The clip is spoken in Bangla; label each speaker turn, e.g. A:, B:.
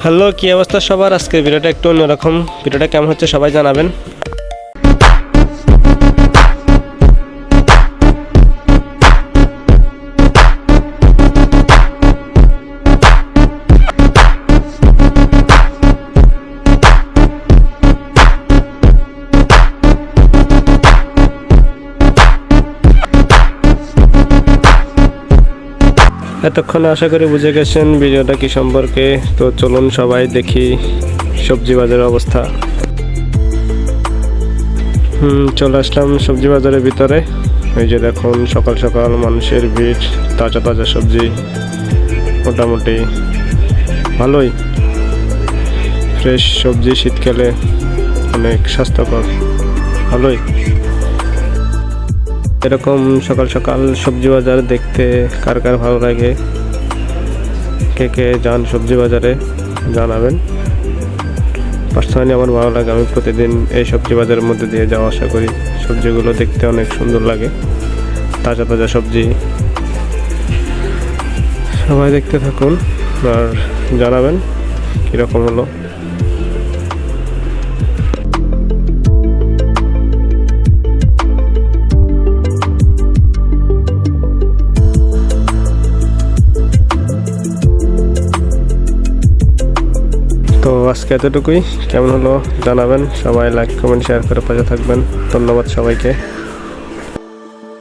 A: হ্যালো, কি অবস্থা সবার? আজকের ভিডিওটা একটু অন্যরকম। ভিডিওটা কেমন হচ্ছে সবাই জানাবেন। এতক্ষণে আশা করি বুঝে গেছেন ভিডিওটা কি সম্পর্কে। তো চলুন সবাই দেখি সবজি বাজারের অবস্থা। চলে আসলাম সবজি বাজারের ভিতরে। এই যে দেখুন, সকাল সকাল মানুষের ভিড়। তাজা তাজা সবজি, মোটামুটি ভালোই ফ্রেশ সবজি, শীতকালে অনেক স্বাস্থ্যকর, ভালোই। এরকম সকাল সকাল সবজি বাজার দেখতে কার কার ভালো লাগে, কে কে যান সবজি বাজারে জানাবেন। পার্সোনালি আমার ভালো লাগে, আমি প্রতিদিন এই সবজি বাজারের মধ্যে দিয়ে যাওয়া আসা করি। সবজিগুলো দেখতে অনেক সুন্দর লাগে, তাজা তাজা সবজি। সবাই দেখতে থাকুন আর জানাবেন কীরকম হলো। তো আজকে এতটুকুই, কেমন হলো জানাবেন। সবাই লাইক কমেন্ট শেয়ার করে পাশে থাকবেন। ধন্যবাদ সবাইকে।